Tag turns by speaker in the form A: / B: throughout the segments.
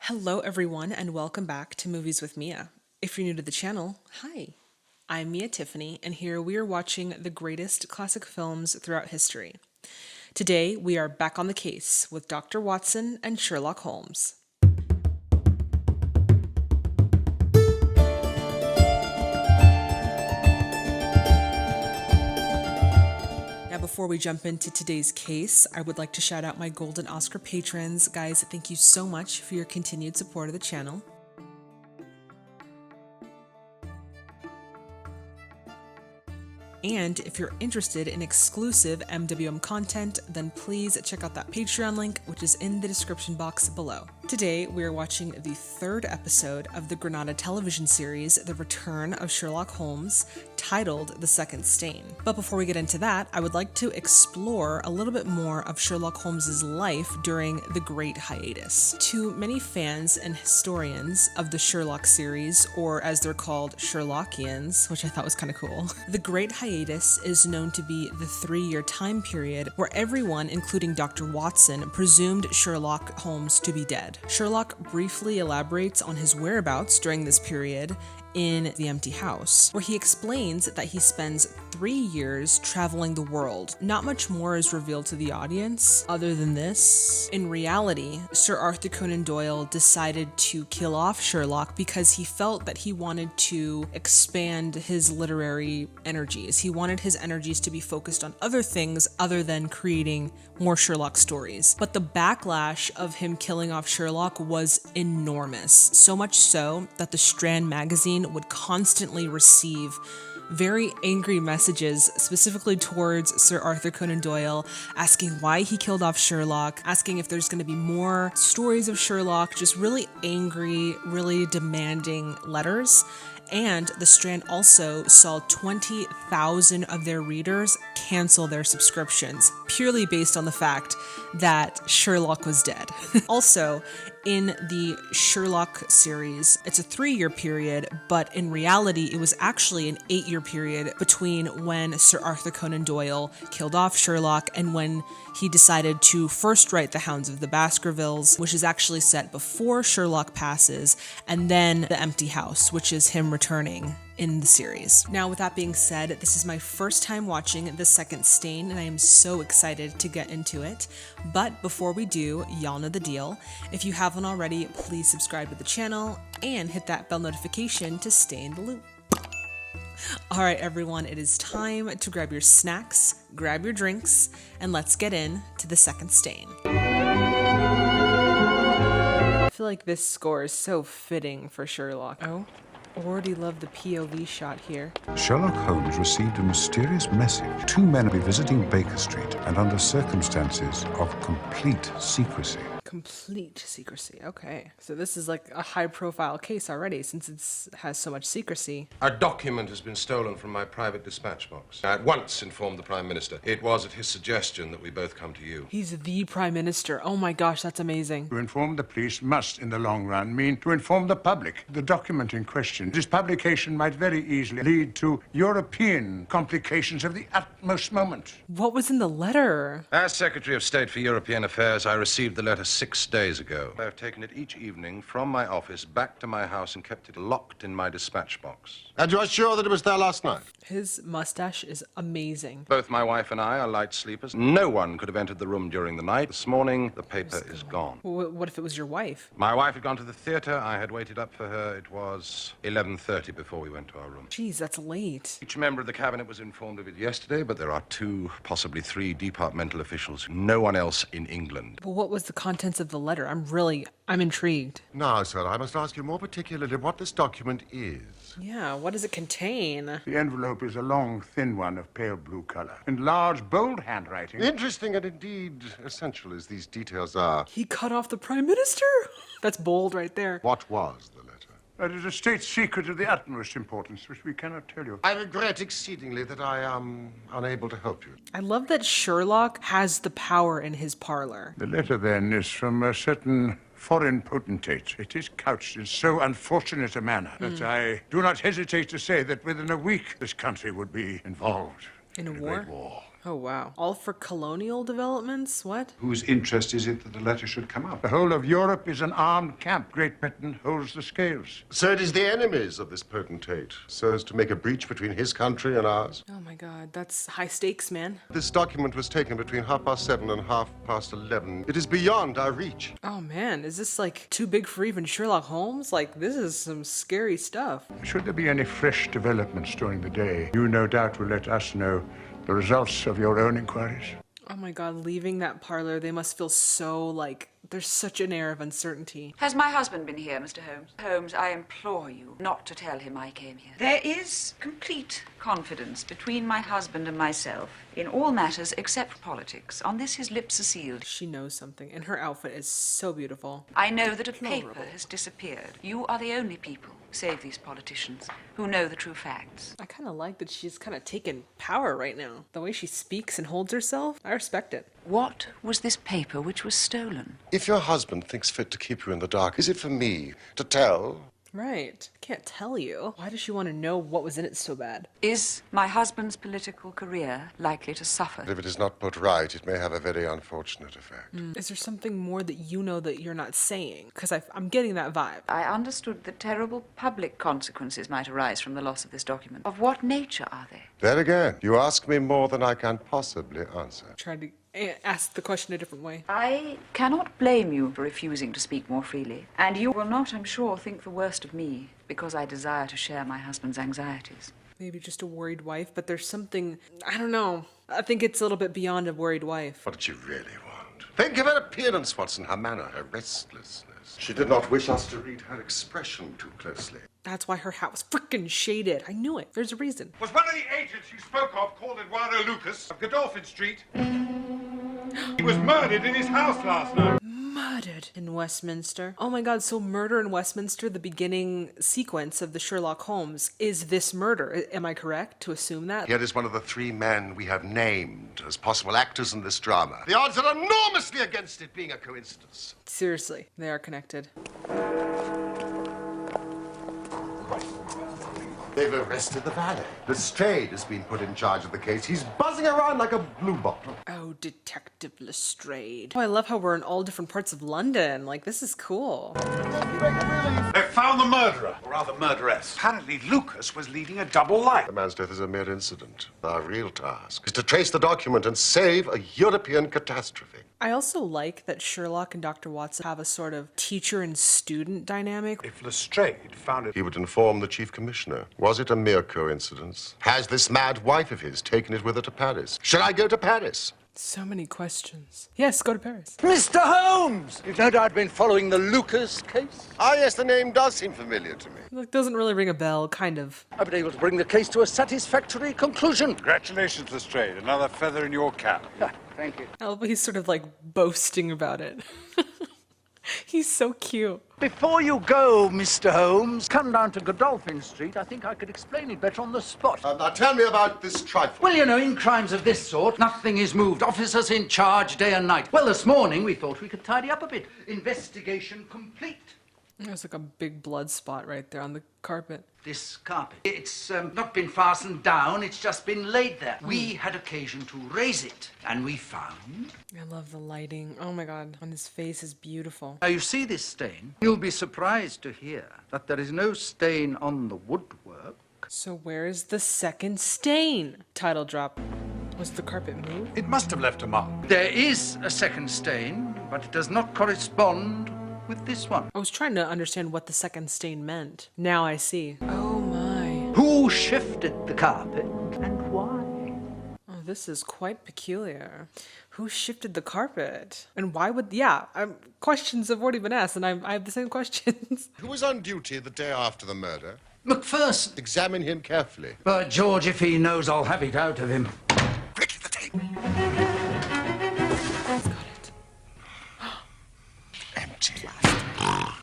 A: Hello everyone and welcome back to Movies with Mia. If you're new to the channel, hi. I'm Mia Tiffany and here we are watching the greatest classic films throughout history. Today we are back on the case with Dr. Watson and Sherlock Holmes. Before we jump into today's case, I would like to shout out my Golden Oscar patrons. Guys, thank you so much for your continued support of the channel. And if you're interested in exclusive MWM content, then please check out that Patreon link, which is in the description box below. Today, we are watching the third episode of the Granada television series, The Return of Sherlock Holmes, titled The Second Stain. But before we get into that, I would like to explore a little bit more of Sherlock Holmes's life during the Great Hiatus. To many fans and historians of the Sherlock series, or as they're called, Sherlockians, which I thought was kind of cool, the Great Hiatus is known to be the 3-year time period where everyone, including Dr. Watson, presumed Sherlock Holmes to be dead. Sherlock briefly elaborates on his whereabouts during this period in The Empty House, where he explains that he spends 3 years traveling the world. Not much more is revealed to the audience other than this. In reality, Sir Arthur Conan Doyle decided to kill off Sherlock because he felt that he wanted to expand his literary energies. He wanted his energies to be focused on other things other than creating more Sherlock stories. But the backlash of him killing off Sherlock was enormous, so much so that the Strand magazine would constantly receive very angry messages specifically towards Sir Arthur Conan Doyle, asking why he killed off Sherlock, asking if there's going to be more stories of Sherlock, just really angry, really demanding letters. And the Strand also saw 20,000 of their readers cancel their subscriptions, purely based on the fact that Sherlock was dead. Also, in the Sherlock series, it's a 3-year period, but in reality, it was actually an 8-year period between when Sir Arthur Conan Doyle killed off Sherlock and when he decided to first write The Hounds of the Baskervilles, which is actually set before Sherlock passes, and then The Empty House, which is him returning in the series. Now, with that being said, this is my first time watching The Second Stain, and I am so excited to get into it. But before we do, y'all know the deal. If you haven't already, please subscribe to the channel and hit that bell notification to stay in the loop. All right, everyone, it is time to grab your snacks, grab your drinks, and let's get into The Second Stain. I feel like this score is so fitting for Sherlock. Oh, already love the POV shot here.
B: Sherlock Holmes received a mysterious message. 2 men will be visiting Baker Street and under circumstances of complete secrecy.
A: Complete secrecy. Okay. So this is like a high-profile case already, since it has so much secrecy.
C: A document has been stolen from my private dispatch box. I at once informed the Prime Minister. It was at his suggestion that we both come to you.
A: He's the Prime Minister. Oh my gosh, that's amazing.
D: To inform the police must, in the long run, mean to inform the public. The document in question, this publication might very easily lead to European complications of the utmost moment.
A: What was in the letter?
C: As Secretary of State for European Affairs, I received the letter 6 days ago. I have taken it each evening from my office back to my house and kept it locked in my dispatch box.
E: And you are sure that it was there last night?
A: His mustache is amazing.
C: Both my wife and I are light sleepers. No one could have entered the room during the night. This morning, the paper is gone.
A: What if it was your wife?
C: My wife had gone to the theater. I had waited up for her. It was 11:30 before we went to our room.
A: Jeez, that's late.
C: Each member of the cabinet was informed of it yesterday, but there are 2, possibly 3 departmental officials. No one else in England.
A: Well, what was the contents of the letter? I'm intrigued.
E: Now, sir, I must ask you more particularly what this document is.
A: Yeah, what does it contain?
D: The envelope is a long, thin one of pale blue color, in large, bold handwriting.
E: Interesting and indeed essential as these details are.
A: He cut off the Prime Minister? That's bold right there.
E: What was the letter?
D: It is a state secret of the utmost importance, which we cannot tell you.
E: I regret exceedingly that I am unable to help you.
A: I love that Sherlock has the power in his parlor.
D: The letter, then, is from a certain foreign potentate. It is couched in so unfortunate a manner that I do not hesitate to say that within a week this country would be involved
A: In a
D: great
A: war?
D: war.
A: Oh, wow. All for colonial developments? What?
B: Whose interest is it that the letter should come up?
D: The whole of Europe is an armed camp. Great Britain holds the scales.
E: So it is the enemies of this potentate, so as to make a breach between his country and ours.
A: Oh my god, that's high stakes, man.
E: This document was taken between 7:30 and 11:30. It is beyond our reach.
A: Oh man, is this like too big for even Sherlock Holmes? Like, this is some scary stuff.
D: Should there be any fresh developments during the day, you no doubt will let us know the results of your own inquiries.
A: Oh my god, leaving that parlor, they must feel so like there's such an air of uncertainty.
F: Has my husband been here, Mr. Holmes? Holmes, I implore you not to tell him I came here. There is complete confidence between my husband and myself in all matters except politics. On this, his lips are sealed.
A: She knows something, and her outfit is so beautiful.
F: I know that a paper has disappeared. You are the only people, save these politicians, who know the true facts.
A: I kind of like that she's kind of taking power right now. The way she speaks and holds herself, I respect it.
F: What was this paper which was stolen?
E: If your husband thinks fit to keep you in the dark, is it for me to tell?
A: Right. I can't tell you. Why does she want to know what was in it so bad?
F: Is my husband's political career likely to suffer?
E: If it is not put right, it may have a very unfortunate effect.
A: Is there something more that you know that you're not saying? Because I'm getting that vibe.
F: I understood that terrible public consequences might arise from the loss of this document. Of what nature are they?
E: There again, you ask me more than I can possibly answer.
A: Tried to ask the question a different way.
F: I cannot blame you for refusing to speak more freely. And you will not, I'm sure, think the worst of me because I desire to share my husband's anxieties.
A: Maybe just a worried wife, but there's something, I don't know. I think it's a little bit beyond a worried wife.
E: What did you really want? Think of her appearance, Watson, her manner, her restlessness. She did not wish us to read her expression too closely.
A: That's why her hat was freaking shaded. I knew it. There's a reason.
G: Was one of the agents you spoke of called Eduardo Lucas of Godolphin Street? He was murdered in his house last night.
A: Murdered in Westminster. Oh my god, so murder in Westminster, the beginning sequence of the Sherlock Holmes, is this murder. Am I correct to assume that?
E: Here is one of the three men we have named as possible actors in this drama. The odds are enormously against it being a coincidence.
A: Seriously, they are connected.
E: They've arrested the valet. Lestrade has been put in charge of the case. He's buzzing around like a bluebottle.
A: Oh, Detective Lestrade. Oh, I love how we're in all different parts of London. Like, this is cool.
G: They found the murderer, or rather murderess. Apparently Lucas was leading a double life.
E: The man's death is a mere incident. Our real task is to trace the document and save a European catastrophe.
A: I also like that Sherlock and Dr. Watson have a sort of teacher and student dynamic.
G: If Lestrade found it,
E: He would inform the chief commissioner. Was it a mere coincidence? Has this mad wife of his taken it with her to Paris? Should I go to Paris?
A: So many questions. Yes, go to Paris.
H: Mr. Holmes! You've no doubt been following the Lucas case.
E: Ah, yes, the name does seem familiar to me.
A: Like, doesn't really ring a bell, kind of.
H: I've been able to bring the case to a satisfactory conclusion.
G: congratulations, Lestrade. Another feather in your cap.
H: Thank you.
A: Oh, but he's sort of like boasting about it. He's so cute.
H: Before you go, Mr. Holmes, come down to Godolphin Street. I think I could explain it better on the spot.
E: Now tell me about this trifle.
H: Well, you know, in crimes of this sort, nothing is moved. Officers in charge day and night. Well, this morning we thought we could tidy up a bit. Investigation complete.
A: There's like a big blood spot right there on the carpet.
H: This carpet, it's not been fastened down, it's just been laid there. We had occasion to raise it, and we found...
A: I love the lighting. Oh my god, on his face is beautiful.
H: Now, you see this stain? You'll be surprised to hear that there is no stain on the woodwork.
A: So where is the second stain? Title drop. Was the carpet moved?
G: It must have left a mark.
H: There is a second stain, but it does not correspond with this one.
A: I was trying to understand what the second stain meant. Now I see. Oh my.
H: Who shifted the carpet and why?
A: Oh, this is quite peculiar. Who shifted the carpet? And why would... Yeah, questions have already been asked, and I have the same questions.
E: Who was on duty the day after the murder?
H: Macpherson.
E: Examine him carefully.
H: But George, if he knows, I'll have it out of him.
E: Quickly, the tape. Empty.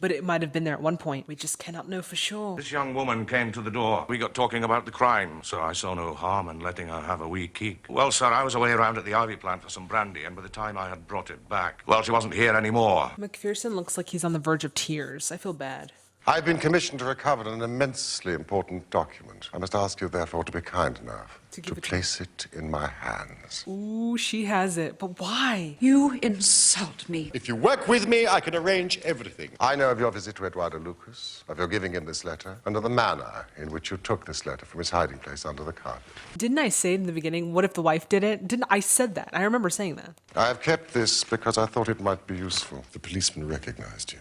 A: But it might have been there at one point. We just cannot know for sure.
I: This young woman came to the door. We got talking about the crime, so I saw no harm in letting her have a wee keek. Well, sir, I was away around at the ivy plant for some brandy, and by the time I had brought it back, well, she wasn't here anymore.
A: McPherson looks like he's on the verge of tears. I feel bad.
E: I've been commissioned to recover an immensely important document. I must ask you, therefore, to be kind enough to place it in my hands.
A: Ooh, she has it. But why?
F: You insult me.
E: If you work with me, I can arrange everything. I know of your visit to Eduardo Lucas, of your giving him this letter, and of the manner in which you took this letter from his hiding place under the carpet.
A: Didn't I say in the beginning, what if the wife did it? Didn't I said that? I remember saying that.
E: I have kept this because I thought it might be useful. The policeman recognized you.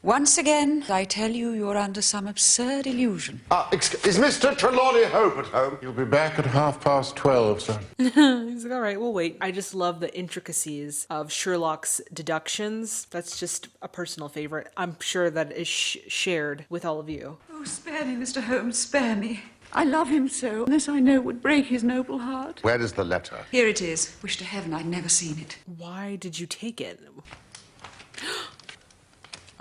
F: Once again, I tell you, you're under some absurd illusion.
E: Is Mr. Trelawney Hope at home?
D: You'll be back at 12:30, son.
A: He's like, all right, we'll wait. I just love the intricacies of Sherlock's deductions. That's just a personal favorite. I'm sure that is shared with all of you.
F: Oh, spare me, Mr. Holmes, spare me. I love him so. This I know would break his noble heart.
E: Where is the letter?
F: Here it is. Wish to heaven I'd never seen it.
A: Why did you take it?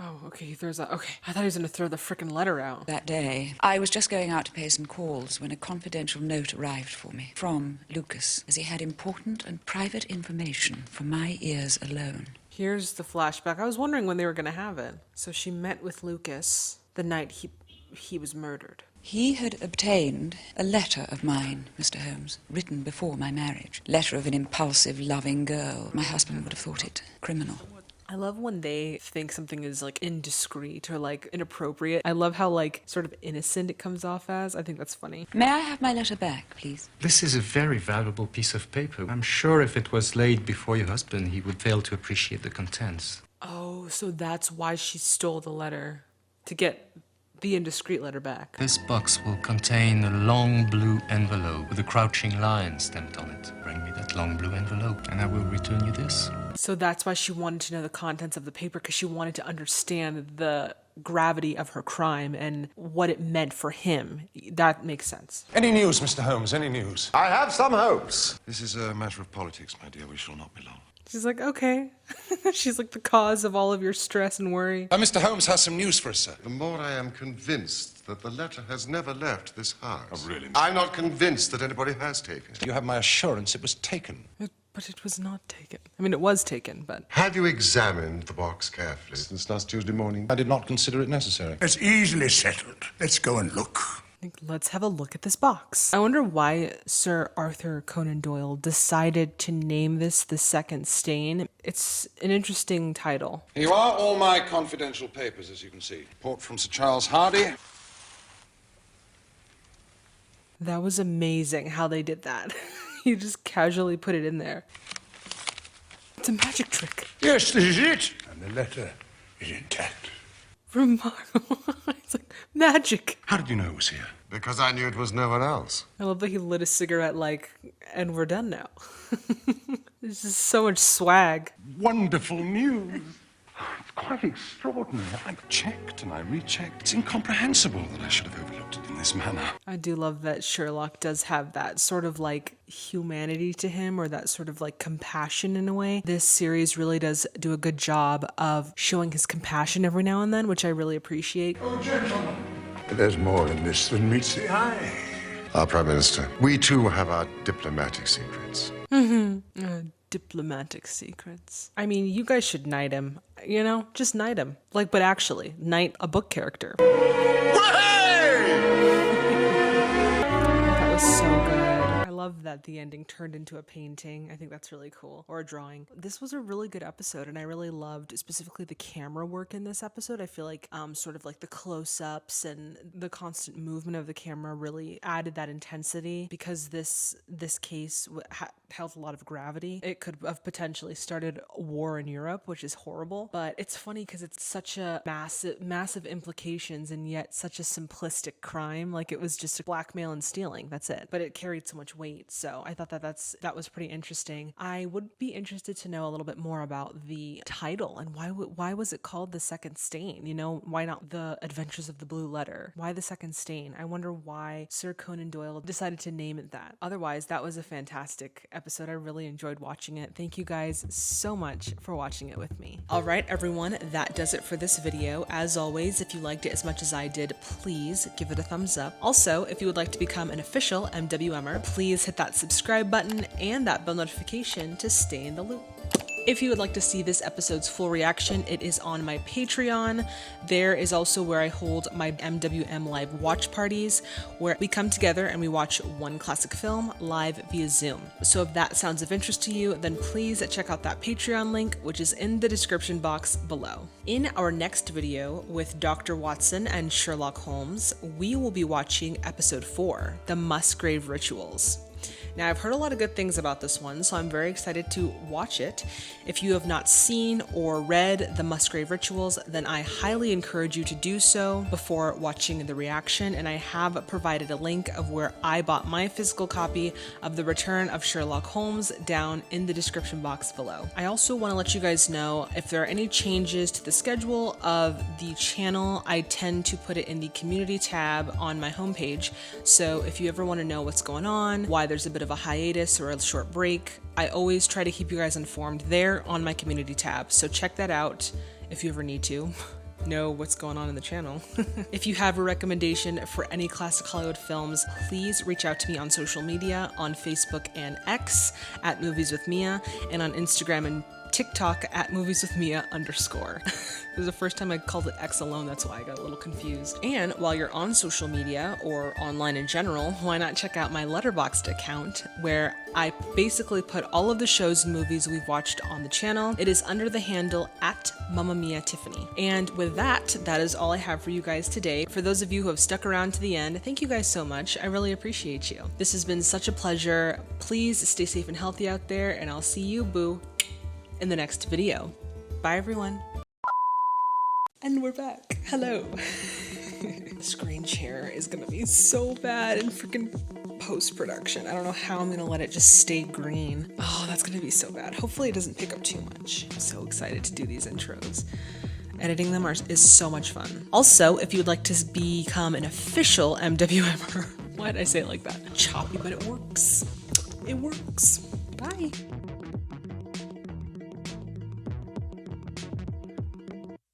A: Oh, okay, he throws that. Okay, I thought he was gonna throw the frickin' letter out.
F: That day, I was just going out to pay some calls when a confidential note arrived for me from Lucas, as he had important and private information for my ears alone.
A: Here's the flashback. I was wondering when they were gonna have it. So she met with Lucas the night he was murdered.
F: He had obtained a letter of mine, Mr. Holmes, written before my marriage. Letter of an impulsive, loving girl. My husband would have thought it criminal.
A: I love when they think something is like indiscreet or like inappropriate. I love how like sort of innocent it comes off as. I think that's funny.
F: May I have my letter back, please?
J: This is a very valuable piece of paper. I'm sure if it was laid before your husband, he would fail to appreciate the contents.
A: Oh, so that's why she stole the letter, to get the indiscreet letter back.
J: This box will contain a long blue envelope with a crouching lion stamped on it. Bring me that long blue envelope and I will return you this.
A: So that's why she wanted to know the contents of the paper, because she wanted to understand the gravity of her crime and what it meant for him. That makes sense.
G: Any news, Mr. Holmes? Any news?
E: I have some hopes.
C: This is a matter of politics, my dear. We shall not be long.
A: She's like, okay. She's like the cause of all of your stress and worry.
G: Mr. Holmes has some news for us, sir.
E: The more I am convinced that the letter has never left this house.
G: Oh, really?
E: I'm not convinced that anybody has taken it.
G: You have my assurance it was taken.
A: But it was not taken. I mean, it was taken, but...
E: Have you examined the box carefully since last Tuesday morning?
G: I did not consider it necessary.
D: It's easily settled. Let's go and look.
A: Let's have a look at this box. I wonder why Sir Arthur Conan Doyle decided to name this The Second Stain. It's an interesting title.
G: Here you are, all my confidential papers, as you can see. Report from Sir Charles Hardy.
A: That was amazing how they did that. You just casually put it in there. It's a magic trick.
D: Yes, this is it. And the letter is intact.
A: Remarkable. It's like magic.
G: How did you know it was here?
E: Because I knew it was no one else.
A: I love that he lit a cigarette like, and we're done now. This is so much swag.
G: Wonderful news. It's quite extraordinary. I've checked and I rechecked. It's incomprehensible that I should have overlooked it in this manner.
A: I do love that Sherlock does have that sort of like humanity to him, or that sort of like compassion in a way. This series really does do a good job of showing his compassion every now and then, which I really appreciate.
D: Oh, gentlemen. There's more in this than meets the eye.
E: Our Prime Minister, we too have our diplomatic secrets.
A: Diplomatic secrets. I mean, you guys should knight him. You know, just knight him. Like, but actually, knight a book character. That was so good. I love that the ending turned into a painting. I think that's really cool. Or a drawing. This was a really good episode, and I really loved specifically the camera work in this episode. I feel like sort of like the close-ups and the constant movement of the camera really added that intensity, because this case held a lot of gravity. It could have potentially started a war in Europe, which is horrible, but it's funny because it's such a massive implications, and yet such a simplistic crime. Like, it was just blackmail and stealing, that's it, but it carried so much weight. So I thought that was pretty interesting. I would be interested to know a little bit more about the title, and why was it called The Second Stain? You know, why not The Adventures of the Blue Letter? Why The Second Stain? I wonder why Sir Conan Doyle decided to name it that. Otherwise, that was a fantastic episode. I really enjoyed watching it. Thank you guys so much for watching it with me. All right, everyone, that does it for this video. As always, if you liked it as much as I did, please give it a thumbs up. Also, if you would like to become an official MWMer, please hit that subscribe button and that bell notification to stay in the loop. If you would like to see this episode's full reaction, it is on my Patreon. There is also where I hold my MWM live watch parties, where we come together and we watch one classic film live via Zoom. So if that sounds of interest to you, then please check out that Patreon link, which is in the description box below. In our next video with Dr. Watson and Sherlock Holmes, we will be watching episode 4, The Musgrave Rituals. Now, I've heard a lot of good things about this one, so I'm very excited to watch it. If you have not seen or read The Musgrave Rituals, then I highly encourage you to do so before watching the reaction, and I have provided a link of where I bought my physical copy of The Return of Sherlock Holmes down in the description box below. I also want to let you guys know if there are any changes to the schedule of the channel. I tend to put it in the community tab on my homepage, so if you ever want to know what's going on, why there's a bit of a hiatus or a short break, I always try to keep you guys informed there on my community tab, so check that out if you ever need to know what's going on in the channel. If you have a recommendation for any classic Hollywood films, please reach out to me on social media, on Facebook and X at Movies with Mia, and on Instagram and TikTok at movieswithmia_. This is the first time I called it X alone, that's why I got a little confused. And while you're on social media or online in general, why not check out my Letterboxd account, where I basically put all of the shows and movies we've watched on the channel. It is under the handle at Mamma Mia Tiffany. And with that is all I have for you guys today. For those of you who have stuck around to the end, thank you guys so much. I really appreciate you. This has been such a pleasure. Please stay safe and healthy out there, and I'll see you, boo, in the next video. Bye, everyone. And we're back. Hello. The screen share is gonna be so bad in freaking post-production. I don't know how I'm gonna let it just stay green. Oh, that's gonna be so bad. Hopefully it doesn't pick up too much. I'm so excited to do these intros. Editing them is so much fun. Also, if you'd like to become an official MWMer, why did I say it like that? Choppy, but it works. It works. Bye.